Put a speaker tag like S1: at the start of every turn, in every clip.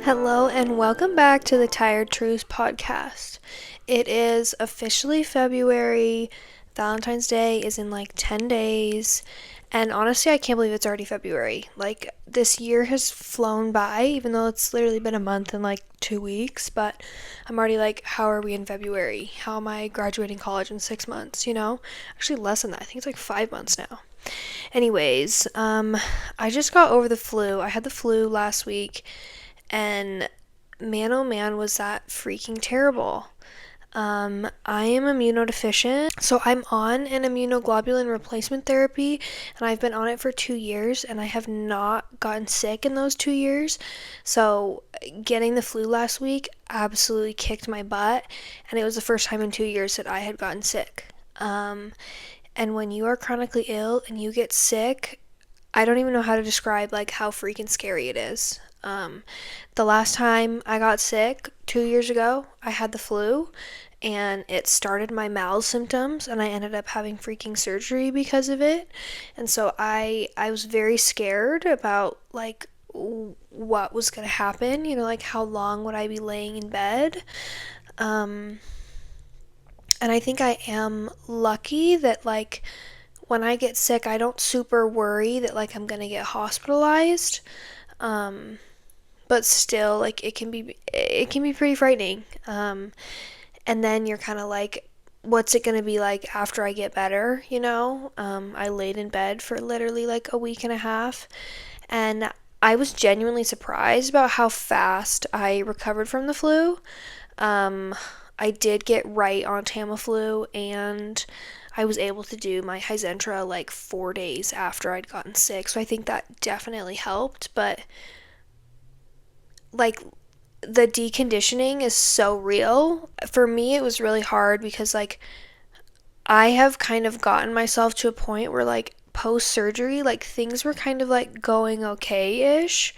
S1: Hello and welcome back to the Tired Truths podcast. It is officially February. Valentine's Day is in like 10 days. And honestly, I can't believe it's already February. Like, this year has flown by, even though it's literally been a month and like 2 weeks. But I'm already like, how are we in February? How am I graduating college in 6 months, you know? Actually, less than that. I think it's like 5 months now. Anyways, I just got over the flu. I had the flu last week. And man, oh man, was that freaking terrible. I am immunodeficient, so I'm on an immunoglobulin replacement therapy, and I've been on it for 2 years, and I have not gotten sick in those 2 years. So, getting the flu last week absolutely kicked my butt, and it was the first time in 2 years that I had gotten sick. And when you are chronically ill and you get sick, I don't even know how to describe like how freaking scary it is. The last time I got sick 2 years ago, I had the flu and it started my mouth symptoms and I ended up having freaking surgery because of it. And so I was very scared about like what was going to happen, like how long would I be laying in bed? Um and I think I am lucky that like when I get sick, I don't super worry that like I'm going to get hospitalized. Um but still like it can be pretty frightening. And then you're kind of like, what's it going to be like after I get better, I laid in bed for literally like a week and a half, and I was genuinely surprised about how fast I recovered from the flu. um I did get right on Tamiflu, and I was able to do my Hizentra like 4 days after I'd gotten sick, so I think that definitely helped. But like, the deconditioning is so real. For me, it was really hard because, like, I have kind of gotten myself to a point where, like, post surgery, like, things were kind of like going okay ish.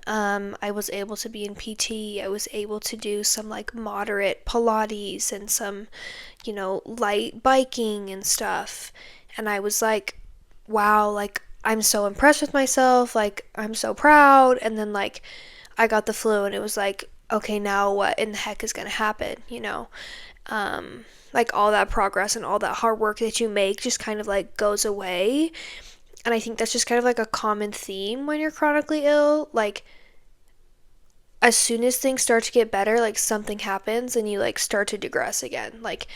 S1: I was able to be in PT. I was able to do some like moderate Pilates and some, light biking and stuff. And I was like, wow, like, I'm so impressed with myself. Like, I'm so proud. And then, like, I got the flu and it was like, okay, now what in the heck is going to happen, like all that progress and all that hard work that you make just kind of like goes away. And I think that's just kind of like a common theme when you're chronically ill. Like, as soon as things start to get better, like something happens and you like start to digress again. Like,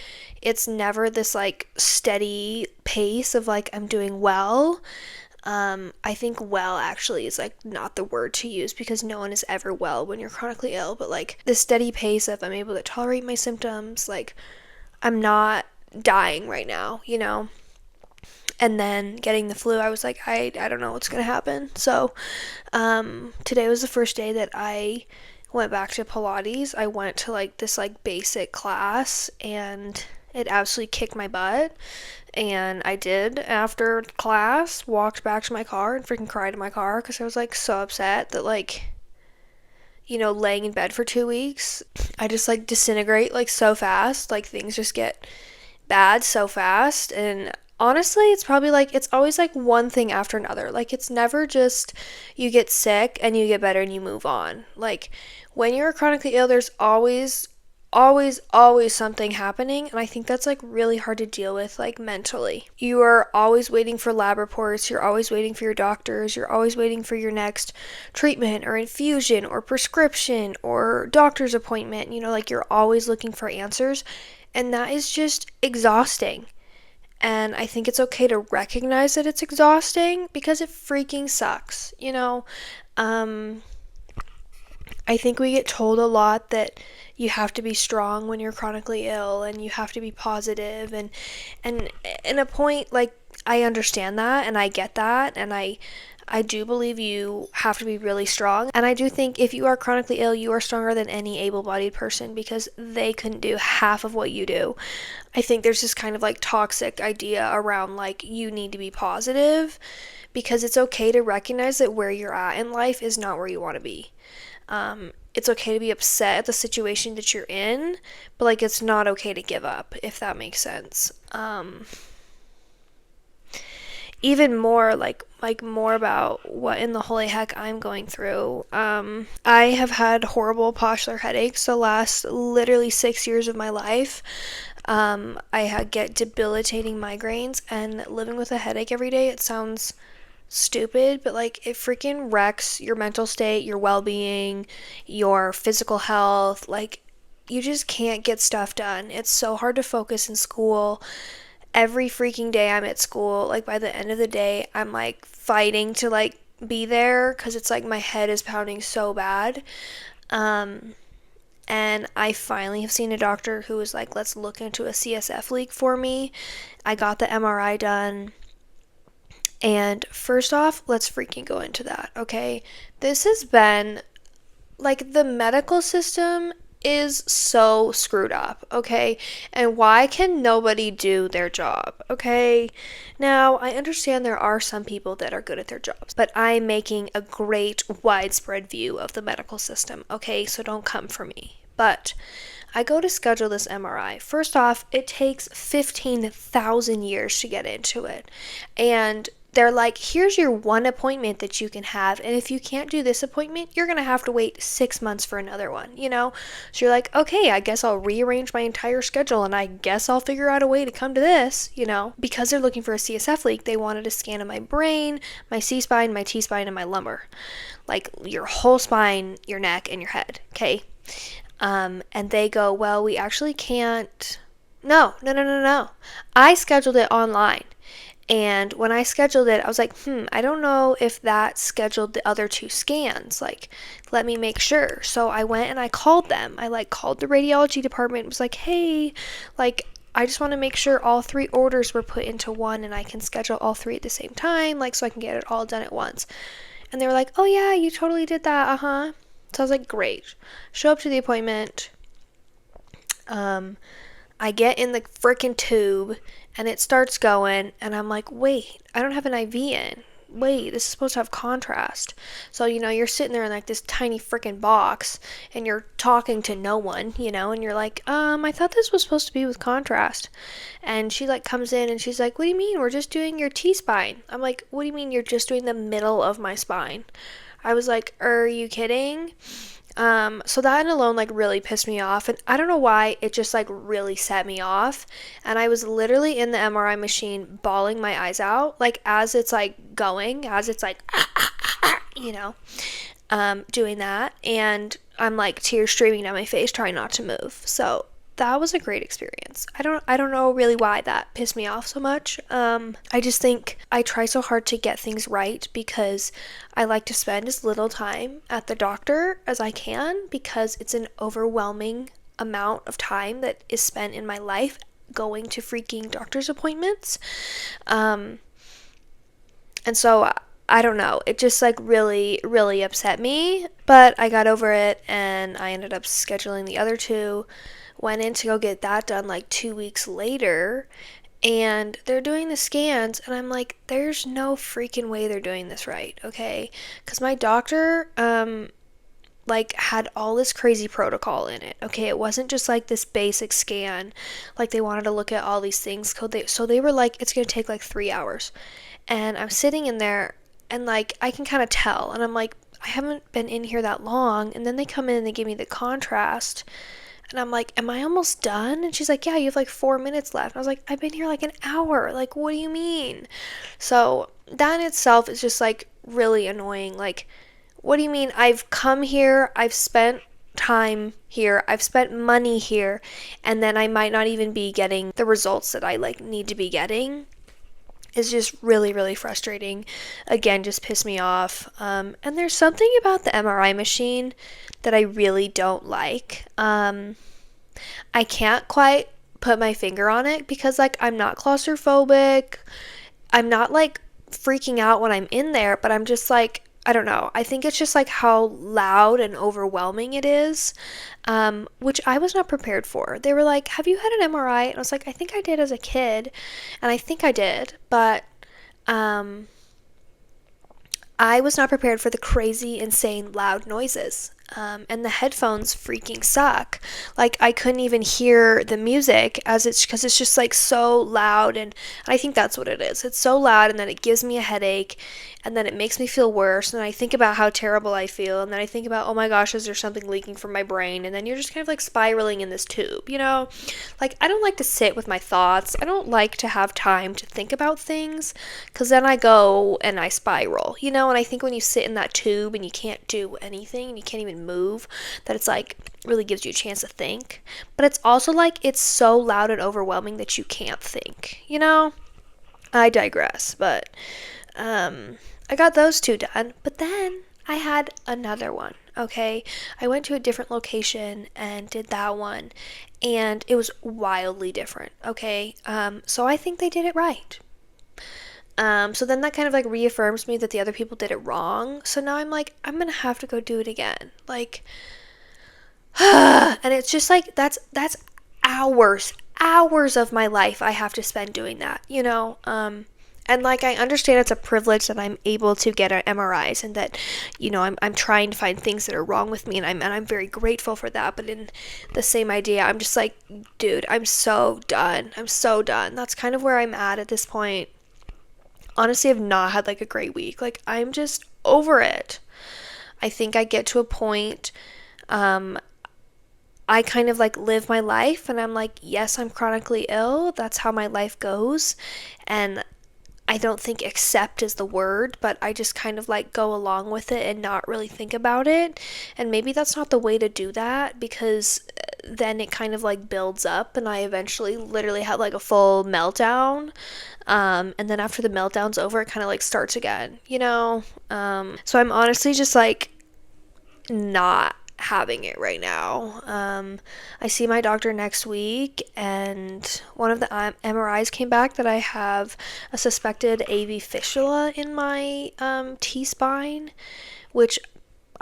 S1: it's never this like steady pace of like I'm doing well. I think well actually is like not the word to use because no one is ever well when you're chronically ill, but like the steady pace of I'm able to tolerate my symptoms, like I'm not dying right now, And then getting the flu, I was like, I don't know what's gonna happen. So, today was the first day that I went back to Pilates. I went to like this like basic class and it absolutely kicked my butt. And I did, after class, walked back to my car and freaking cried in my car because I was like so upset that like, laying in bed for 2 weeks, I just like disintegrate like so fast. Like, things just get bad so fast. And honestly, it's probably like, it's always like one thing after another. Like, it's never just you get sick and you get better and you move on. Like, when you're chronically ill, there's always something happening, and I think that's like really hard to deal with like mentally. You are always waiting for lab reports, you're always waiting for your doctors, you're always waiting for your next treatment or infusion or prescription or doctor's appointment, like you're always looking for answers, and that is just exhausting. And I think it's okay to recognize that it's exhausting because it freaking sucks, um I think we get told a lot that you have to be strong when you're chronically ill and you have to be positive, and in a point, like, I understand that and I get that, and I do believe you have to be really strong. And I do think if you are chronically ill, you are stronger than any able-bodied person because they couldn't do half of what you do. I think there's this kind of like toxic idea around like you need to be positive because it's okay to recognize that where you're at in life is not where you want to be. It's okay to be upset at the situation that you're in, but like it's not okay to give up, if that makes sense. even more like more about what in the holy heck I'm going through. I have had horrible postular headaches the last literally 6 years of my life. Get debilitating migraines, and living with a headache every day, it sounds stupid, but like it freaking wrecks your mental state, your well-being, your physical health. Like you just can't get stuff done. It's so hard to focus in school. Every freaking day I'm at school, like by the end of the day, I'm like fighting to like be there because it's like my head is pounding so bad. Um, and I finally have seen a doctor who was like, let's look into a CSF leak for me. I got the MRI done. And first off, let's freaking go into that, okay? This has been like the medical system is so screwed up, okay? And why can nobody do their job, okay? Now, I understand there are some people that are good at their jobs, but I'm making a great widespread view of the medical system, okay? So don't come for me. But I go to schedule this MRI. First off, it takes 15,000 years to get into it. And they're like, here's your one appointment that you can have. And if you can't do this appointment, you're going to have to wait 6 months for another one, you know? So you're like, okay, I guess I'll rearrange my entire schedule and I guess I'll figure out a way to come to this, you know? Because they're looking for a CSF leak, they wanted a scan of my brain, my C-spine, my T-spine, and my lumbar. Like your whole spine, your neck, and your head, okay? And they go, well, we actually can't. No. I scheduled it online. And when I scheduled it, I was like, I don't know if that scheduled the other two scans. Like, let me make sure. So I went and I called them. I like called the radiology department. It was like, hey, like, I just want to make sure all 3 orders were put into one and I can schedule all 3 at the same time, like, so I can get it all done at once. And they were like, oh yeah, you totally did that. Uh-huh. So I was like, great. Show up to the appointment. I get in the freaking tube and it starts going and I'm like, wait, I don't have an IV in. Wait, this is supposed to have contrast. So, you know, you're sitting there in like this tiny freaking box and you're talking to no one, you know, and you're like, I thought this was supposed to be with contrast. And she like comes in and she's like, what do you mean? We're just doing your T-spine. I'm like, what do you mean you're just doing the middle of my spine? I was like, are you kidding? So that alone like really pissed me off, and I don't know why, it just like really set me off. And I was literally in the MRI machine bawling my eyes out, like as it's like going, as it's like you know, doing that, and I'm like tears streaming down my face trying not to move. So that was a great experience. I don't know really why that pissed me off so much. I just think I try so hard to get things right because I like to spend as little time at the doctor as I can, because it's an overwhelming amount of time that is spent in my life going to freaking doctor's appointments. And so I don't know, it just like really, really upset me, but I got over it and I ended up scheduling the other 2. Went in to go get that done like 2 weeks later, and they're doing the scans, and I'm like, there's no freaking way they're doing this right, okay? Because my doctor, like, had all this crazy protocol in it, okay? It wasn't just like this basic scan, like, they wanted to look at all these things, so they were like, it's gonna take like 3 hours. And I'm sitting in there, and like, I can kind of tell, and I'm like, I haven't been in here that long, and then they come in and they give me the contrast. And I'm like, am I almost done? And she's like, yeah, you have like 4 minutes left. And I was like, I've been here like an hour. Like, what do you mean? So that in itself is just like really annoying. Like, what do you mean? I've come here, I've spent time here, I've spent money here, and then I might not even be getting the results that I like need to be getting. It's just really, really frustrating. Again, just pissed me off. And there's something about the MRI machine that I really don't like. I can't quite put my finger on it because, like, I'm not claustrophobic. I'm not, like, freaking out when I'm in there, but I'm just, like, I don't know. I think it's just, like, how loud and overwhelming it is, which I was not prepared for. They were like, have you had an MRI? And I was like, I think I did as a kid, and I think I did, but I was not prepared for the crazy, insane, loud noises. and the headphones freaking suck. Like, I couldn't even hear the music as it's because it's just like so loud, and I think that's what it is. It's so loud, and then it gives me a headache, and then it makes me feel worse, and then I think about how terrible I feel, and then I think about, oh my gosh, is there something leaking from my brain? And then you're just kind of like spiraling in this tube, you know? Like, I don't like to sit with my thoughts. I don't like to have time to think about things, because then I go and I spiral, you know? And I think when you sit in that tube and you can't do anything and you can't even move, that it's like really gives you a chance to think. But it's also like it's so loud and overwhelming that you can't think, you know? I digress, but I got those two done. But then I had another one, okay? I went to a different location and did that one, and it was wildly different, okay? So I think they did it right. So then that kind of like reaffirms me that the other people did it wrong. So now I'm like, I'm gonna have to go do it again. Like, and it's just like that's hours of my life I have to spend doing that, you know? And like I understand it's a privilege that I'm able to get MRIs and that, you know, I'm trying to find things that are wrong with me, and I'm very grateful for that. But in the same idea, I'm just like, dude, I'm so done. I'm so done. That's kind of where I'm at this point. Honestly, I've not had like a great week. Like, I'm just over it. I think I get to a point, I kind of like live my life and I'm like, yes, I'm chronically ill. That's how my life goes. And I don't think accept is the word, but I just kind of like go along with it and not really think about it. And maybe that's not the way to do that, because then it kind of like builds up and I eventually literally had like a full meltdown. And then after the meltdown's over, it kind of like starts again, you know? So I'm honestly just like not having it right now. I see my doctor next week, and one of the MRIs came back that I have a suspected AV fistula in my T spine, which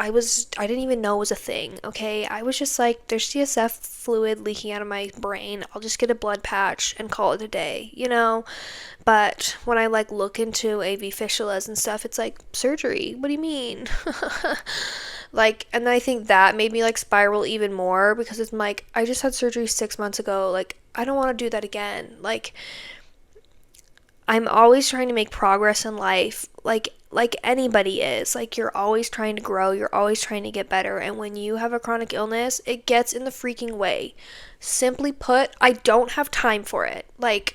S1: I didn't even know was a thing, okay? I was just like, there's CSF fluid leaking out of my brain. I'll just get a blood patch and call it a day, you know? But when I like look into AV fistulas and stuff, it's like, surgery? What do you mean? Like, and I think that made me like spiral even more, because it's like, I just had surgery 6 months ago. Like, I don't want to do that again. Like, I'm always trying to make progress in life, like anybody is. Like, you're always trying to grow, you're always trying to get better, and when you have a chronic illness, it gets in the freaking way. Simply put, I don't have time for it. Like,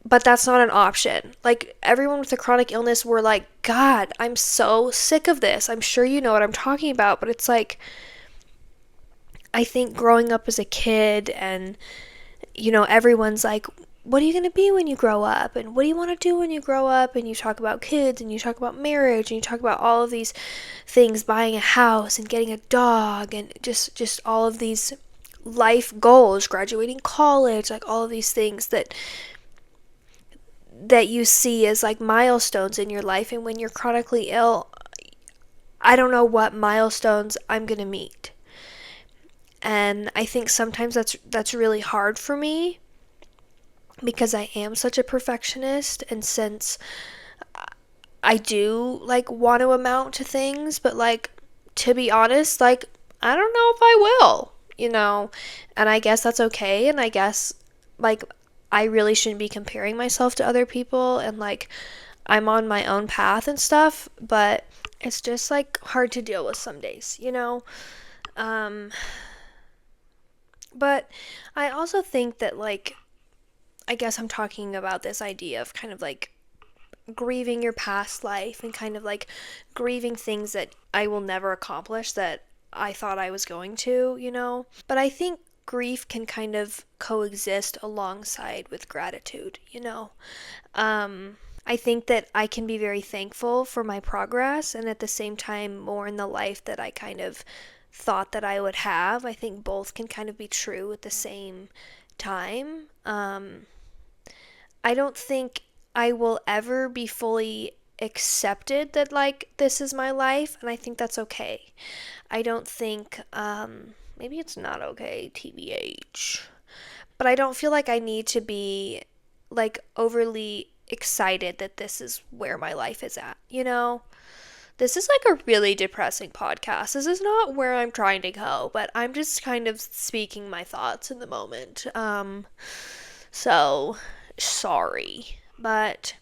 S1: but that's not an option. Like, everyone with a chronic illness, we're like, God, I'm so sick of this. I'm sure you know what I'm talking about, but it's like, I think growing up as a kid, and you know, everyone's like, what are you going to be when you grow up? And what do you want to do when you grow up? And you talk about kids, and you talk about marriage, and you talk about all of these things, buying a house and getting a dog, and just all of these life goals, graduating college, like all of these things that you see as like milestones in your life. And when you're chronically ill, I don't know what milestones I'm going to meet. And I think sometimes that's really hard for me, because I am such a perfectionist, and since I do like want to amount to things, but like, to be honest, like, I don't know if I will, you know. And I guess that's okay, and I guess like I really shouldn't be comparing myself to other people, and like I'm on my own path and stuff, but it's just like hard to deal with some days, you know. Um but I also think that, like, I guess I'm talking about this idea of kind of like grieving your past life and kind of like grieving things that I will never accomplish that I thought I was going to, you know? But I think grief can kind of coexist alongside with gratitude, you know? I think that I can be very thankful for my progress, and at the same time more in the life that I kind of thought that I would have. I think both can kind of be true at the same time. I don't think I will ever be fully accepted that like this is my life, and I think that's okay. I don't think maybe it's not okay, TBH. But I don't feel like I need to be like overly excited that this is where my life is at, you know? This is like a really depressing podcast. This is not where I'm trying to go, but I'm just kind of speaking my thoughts in the moment. So sorry. But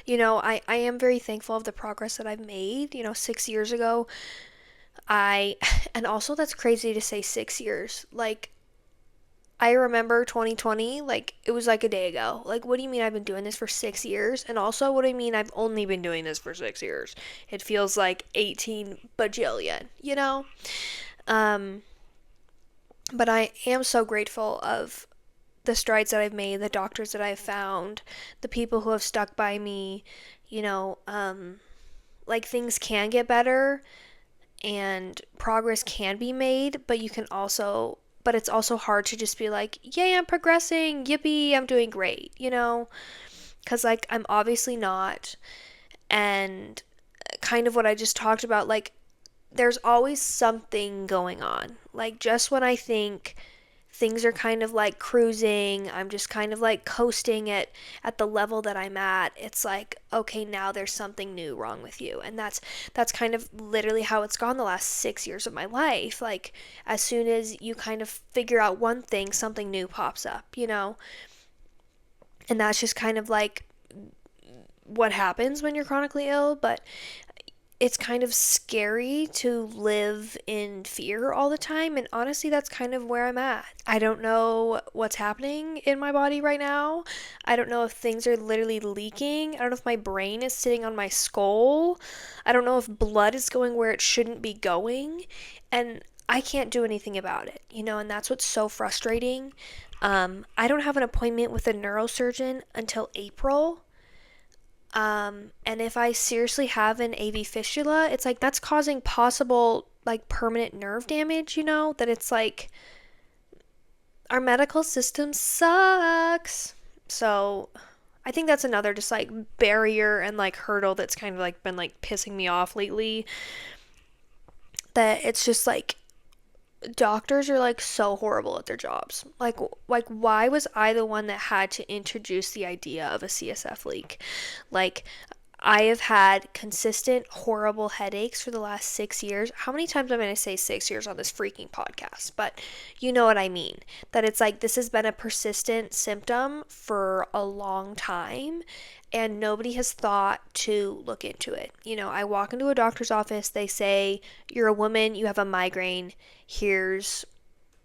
S1: I am very thankful of the progress that I've made. 6 years ago, and also that's crazy to say 6 years. Like, I remember 2020, like, it was like a day ago. Like, what do you mean I've been doing this for 6 years? And also, what do you mean I've only been doing this for 6 years? It feels like 18 bajillion, you know? Um, but I am so grateful of the strides that I've made, the doctors that I've found, the people who have stuck by me, you know, like things can get better and progress can be made, but it's also hard to just be like, yay, I'm progressing, yippee, I'm doing great, Because, like, I'm obviously not. And kind of what I just talked about, like, there's always something going on. Like, just when I think things are kind of like cruising, I'm just kind of like coasting at the level that I'm at, it's like, okay, now there's something new wrong with you. And that's kind of literally how it's gone the last 6 years of my life. Like, as soon as you kind of figure out one thing, something new pops up. And that's just kind of like what happens when you're chronically ill. But it's kind of scary to live in fear all the time, and honestly, that's kind of where I'm at. I don't know what's happening in my body right now. I don't know if things are literally leaking. I don't know if my brain is sitting on my skull. I don't know if blood is going where it shouldn't be going, and I can't do anything about it, and that's what's so frustrating. I don't have an appointment with a neurosurgeon until April. And if I seriously have an AV fistula, it's like that's causing possible, like, permanent nerve damage, that it's like our medical system sucks. So I think that's another just like barrier and like hurdle that's kind of like been like pissing me off lately. That it's just like doctors are like so horrible at their jobs. Like why was I the one that had to introduce the idea of a CSF leak? Like, I have had consistent horrible headaches for the last 6 years. How many times am I going to say 6 years on this freaking podcast? But you know what I mean. That it's like this has been a persistent symptom for a long time and nobody has thought to look into it. I walk into a doctor's office, they say, "You're a woman, you have a migraine, here's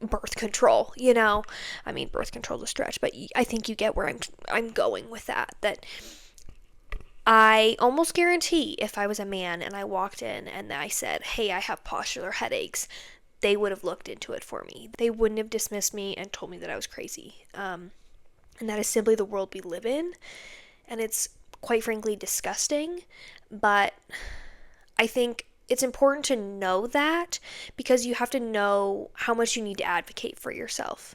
S1: birth control." I mean, birth control is a stretch, but I think you get where I'm going with that I almost guarantee if I was a man and I walked in and I said, "Hey, I have postular headaches," they would have looked into it for me. They wouldn't have dismissed me and told me that I was crazy. And that is simply the world we live in. And it's quite frankly disgusting. But I think it's important to know that because you have to know how much you need to advocate for yourself.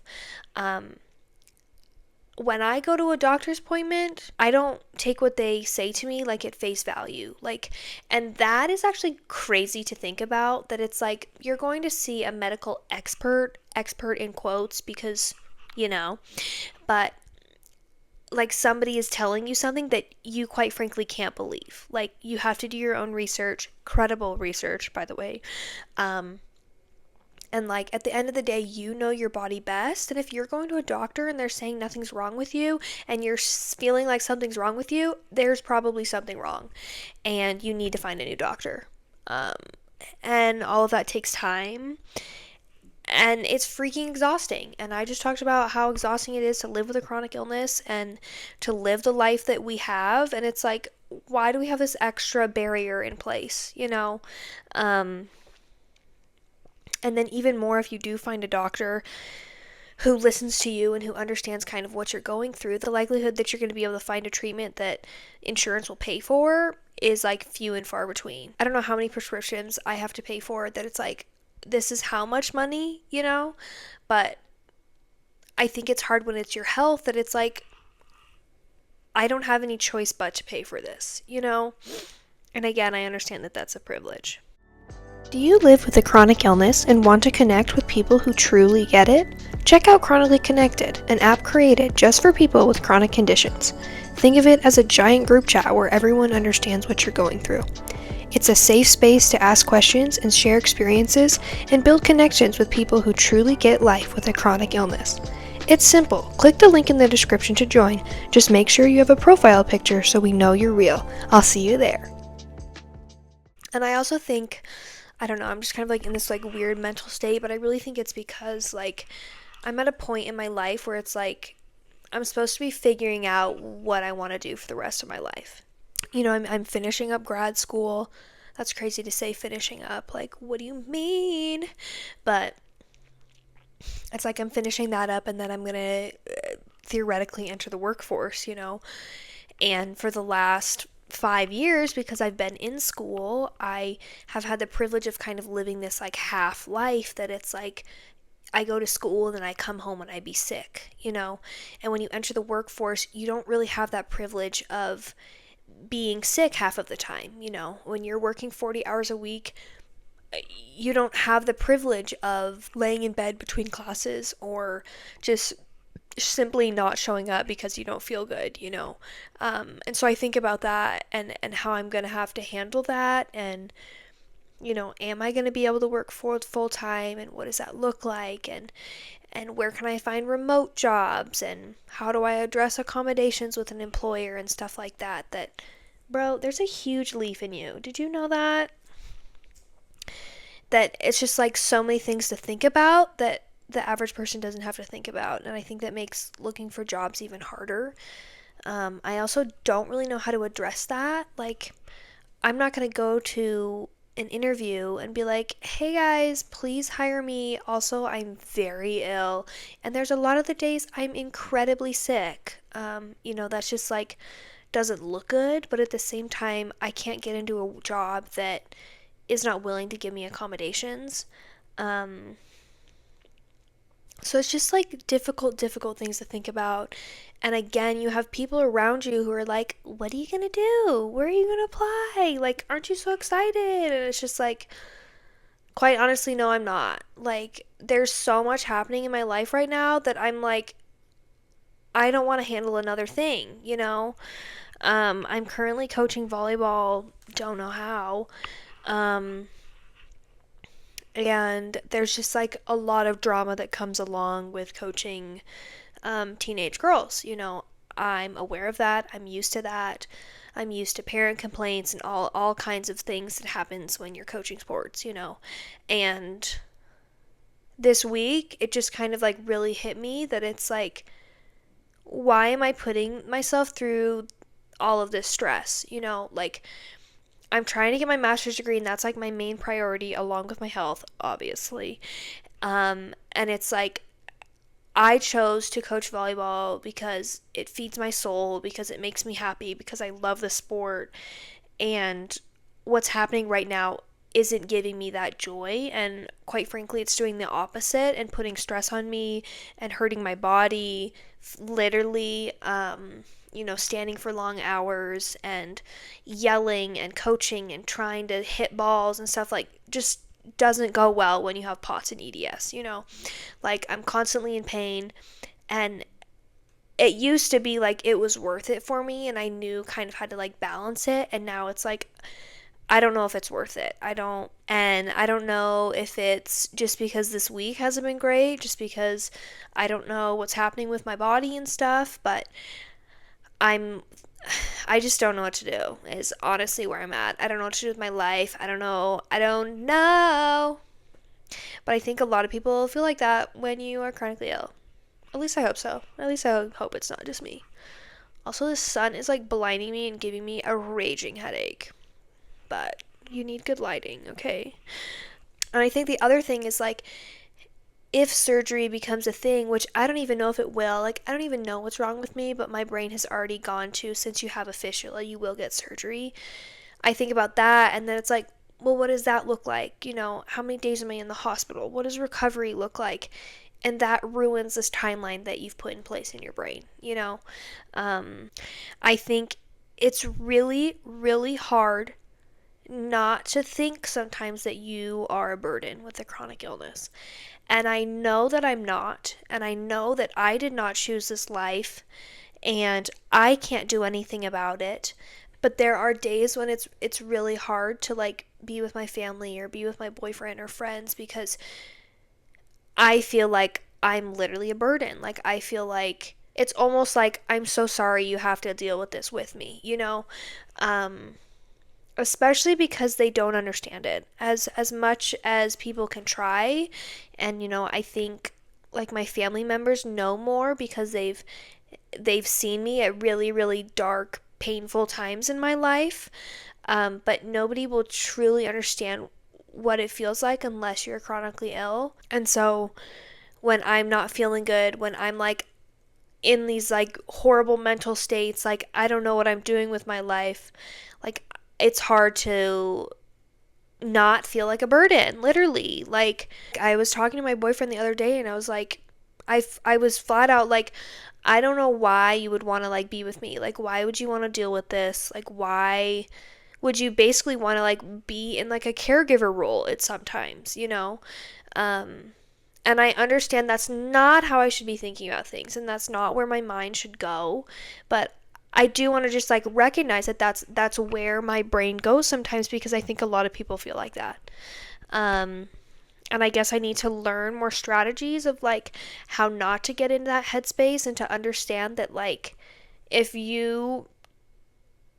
S1: When I go to a doctor's appointment, I don't take what they say to me like at face value. Like, and that is actually crazy to think about, that it's like you're going to see a medical expert in quotes because, but like somebody is telling you something that you quite frankly can't believe. Like, you have to do your own research, credible research, by the way. And like at the end of the day, you know your body best. And if you're going to a doctor and they're saying nothing's wrong with you and you're feeling like something's wrong with you, there's probably something wrong. And you need to find a new doctor. And all of that takes time. And it's freaking exhausting. And I just talked about how exhausting it is to live with a chronic illness and to live the life that we have. And it's like, why do we have this extra barrier in place? And then even more if you do find a doctor who listens to you and who understands kind of what you're going through, the likelihood that you're going to be able to find a treatment that insurance will pay for is like few and far between. I don't know how many prescriptions I have to pay for that it's like, this is how much money, but I think it's hard when it's your health that it's like, I don't have any choice but to pay for this. And again, I understand that that's a privilege. Do you live with a chronic illness and want to connect with people who truly get it? Check out Chronically Connected, an app created just for people with chronic conditions. Think of it as a giant group chat where everyone understands what you're going through. It's a safe space to ask questions and share experiences and build connections with people who truly get life with a chronic illness. It's simple. Click the link in the description to join. Just make sure you have a profile picture so we know you're real. I'll see you there. And I also think, I don't know, I'm just kind of like in this like weird mental state, but I really think it's because like I'm at a point in my life where it's like I'm supposed to be figuring out what I want to do for the rest of my life. I'm finishing up grad school. That's crazy to say, finishing up. Like, what do you mean? But it's like I'm finishing that up and then I'm going to theoretically enter the workforce. And for the last 5 years, because I've been in school, I have had the privilege of kind of living this like half life that it's like I go to school and then I come home and I be sick. And when you enter the workforce, you don't really have that privilege of being sick half of the time. When you're working 40 hours a week, you don't have the privilege of laying in bed between classes or just simply not showing up because you don't feel good. And so I think about that and how I'm going to have to handle that and am I going to be able to work full time and what does that look like and where can I find remote jobs and how do I address accommodations with an employer and stuff like that, bro, there's a huge leaf in you. Did you know that? That it's just like so many things to think about that the average person doesn't have to think about. And I think that makes looking for jobs even harder. I also don't really know how to address that. Like, I'm not going to go to an interview and be like, hey guys, please hire me. Also, I'm very ill. And there's a lot of the days I'm incredibly sick. That's just like, doesn't look good. But at the same time, I can't get into a job that is not willing to give me accommodations. So it's just like difficult things to think about. And again, you have people around you who are like, what are you going to do? Where are you going to apply? Like, aren't you so excited? And it's just like, quite honestly, no, I'm not. Like, there's so much happening in my life right now that I'm like, I don't want to handle another thing. I'm currently coaching volleyball, don't know how. Um, and there's just like a lot of drama that comes along with coaching teenage girls. I'm aware of that. I'm used to that. I'm used to parent complaints and all kinds of things that happens when you're coaching sports. And this week, it just kind of like really hit me that it's like, why am I putting myself through all of this stress? Like, I'm trying to get my master's degree, and that's like my main priority, along with my health, obviously. And it's like, I chose to coach volleyball because it feeds my soul, because it makes me happy, because I love the sport. And what's happening right now isn't giving me that joy. And quite frankly, it's doing the opposite and putting stress on me and hurting my body, literally. Standing for long hours and yelling and coaching and trying to hit balls and stuff like just doesn't go well when you have POTS and EDS. Like, I'm constantly in pain, and it used to be like it was worth it for me and I knew kind of how to like balance it, and now it's like I don't know if it's worth it. I don't know if it's just because this week hasn't been great, just because I don't know what's happening with my body and stuff, but I just don't know what to do, is honestly where I'm at. I don't know what to do with my life. I don't know. But I think a lot of people feel like that when you are chronically ill. At least I hope so. At least I hope it's not just me. Also, the sun is like blinding me and giving me a raging headache. But you need good lighting, okay? And I think the other thing is like, if surgery becomes a thing, which I don't even know if it will, like, I don't even know what's wrong with me, but my brain has already gone to, since you have a fistula, you will get surgery. I think about that, and then it's like, well, what does that look like? How many days am I in the hospital? What does recovery look like? And that ruins this timeline that you've put in place in your brain. I think it's really, really hard not to think sometimes that you are a burden with a chronic illness. And I know that I'm not, and I know that I did not choose this life, and I can't do anything about it. But there are days when it's really hard to like be with my family or be with my boyfriend or friends because I feel like I'm literally a burden. Like I feel like it's almost like I'm so sorry you have to deal with this with me, you know? Um Especially because they don't understand it. As much as people can try, and I think like my family members know more because they've seen me at really really dark painful times in my life, but nobody will truly understand what it feels like unless you're chronically ill. And so when I'm not feeling good, when I'm like in these like horrible mental states, like I don't know what I'm doing with my life, like it's hard to not feel like a burden, literally. Like I was talking to my boyfriend the other day and I was like, I was flat out like, I don't know why you would want to like be with me. Like why would you want to deal with this? Like why would you basically want to like be in like a caregiver role at sometimes, Um and I understand that's not how I should be thinking about things and that's not where my mind should go, but I do want to just like recognize that that's where my brain goes sometimes because I think a lot of people feel like that. Um and I guess I need to learn more strategies of like how not to get into that headspace and to understand that like if you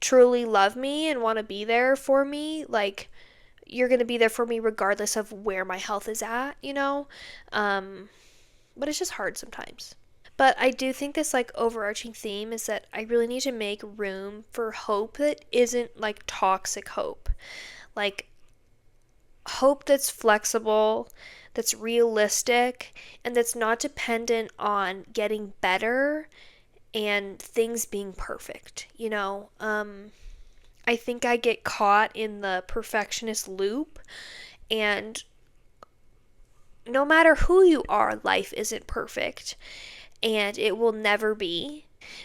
S1: truly love me and want to be there for me, like you're going to be there for me regardless of where my health is at, Um but it's just hard sometimes. But I do think this like overarching theme is that I really need to make room for hope that isn't like toxic hope. Like hope that's flexible, that's realistic, and that's not dependent on getting better and things being perfect, I think I get caught in the perfectionist loop, and no matter who you are, life isn't perfect and it will never be.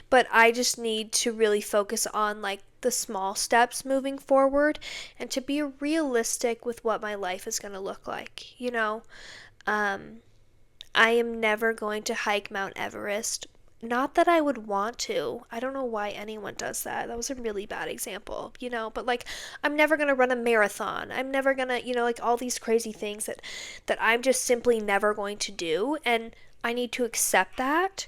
S1: But I just need to really focus on like the small steps moving forward and to be realistic with what my life is going to look like, Um I am never going to hike Mount Everest. Not that I would want to. I don't know why anyone does that. That was a really bad example, but like I'm never going to run a marathon. I'm never going to, like all these crazy things that I'm just simply never going to do, and I need to accept that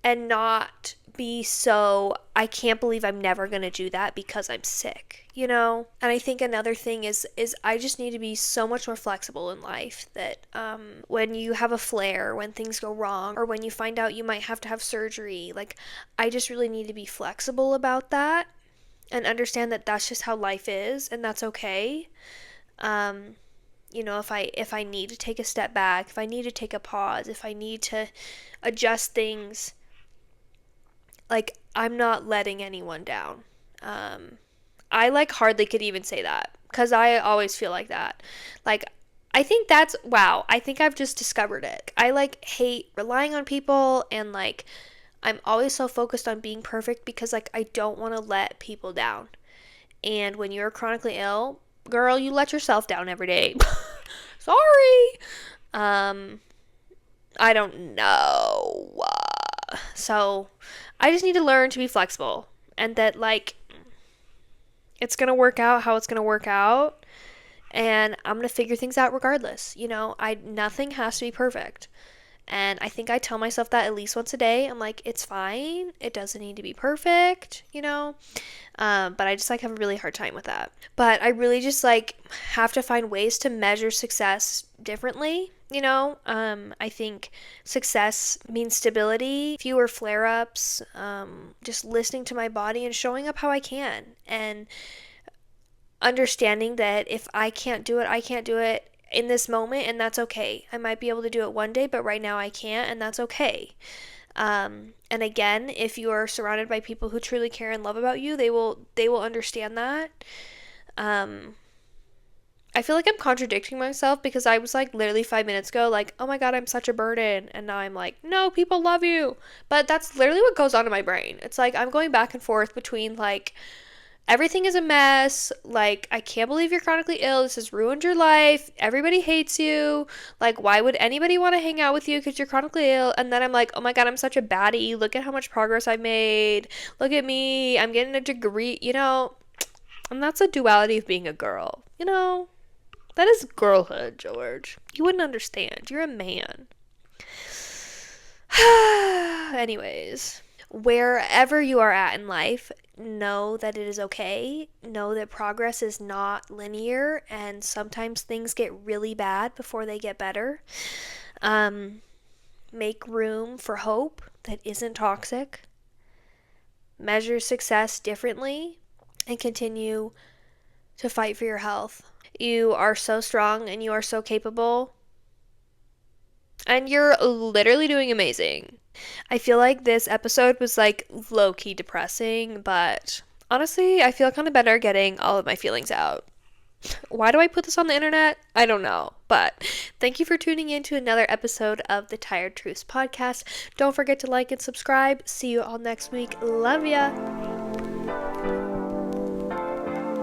S1: and not be so I can't believe I'm never going to do that because I'm sick. And I think another thing is I just need to be so much more flexible in life that when you have a flare, when things go wrong, or when you find out you might have to have surgery, like I just really need to be flexible about that and understand that that's just how life is and that's okay. um if I need to take a step back, if I need to take a pause, if I need to adjust things, like I'm not letting anyone down. I like hardly could even say that because I always feel like that. Like I think that's wow. I think I've just discovered it. I like hate relying on people, and like I'm always so focused on being perfect because like I don't want to let people down. And when you're chronically ill, girl, you let yourself down every day. Sorry. Um I don't know. So I just need to learn to be flexible and that like it's going to work out how it's going to work out, and I'm going to figure things out regardless. I nothing has to be perfect. And I think I tell myself that at least once a day. I'm like, it's fine. It doesn't need to be perfect. But I just like have a really hard time with that. But I really just like have to find ways to measure success differently. I think success means stability, fewer flare ups, just listening to my body and showing up how I can. And understanding that if I can't do it, I can't do it in this moment, and that's okay. I might be able to do it one day, but right now I can't, and that's okay. And again, if you are surrounded by people who truly care and love about you, they will understand that. Um, I feel like I'm contradicting myself because I was like literally 5 minutes ago, like, oh my god, I'm such a burden. And now I'm like, no, people love you. But that's literally what goes on in my brain. It's like I'm going back and forth between like everything is a mess. Like, I can't believe you're chronically ill. This has ruined your life. Everybody hates you. Like, why would anybody want to hang out with you because you're chronically ill? And then I'm like, oh my God, I'm such a baddie. Look at how much progress I've made. Look at me. I'm getting a degree, you know? And that's a duality of being a girl, you know? That is girlhood, George. You wouldn't understand. You're a man. Anyways, wherever you are at in life, know that it is okay. Know that progress is not linear and sometimes things get really bad before they get better. Make room for hope that isn't toxic. Measure success differently and continue to fight for your health. You are so strong and you are so capable. And you're literally doing amazing. I feel like this episode was like low key depressing, but honestly, I feel kind of better getting all of my feelings out. Why do I put this on the internet? I don't know. But thank you for tuning in to another episode of the Tired Truths podcast. Don't forget to like and subscribe. See you all next week. Love ya.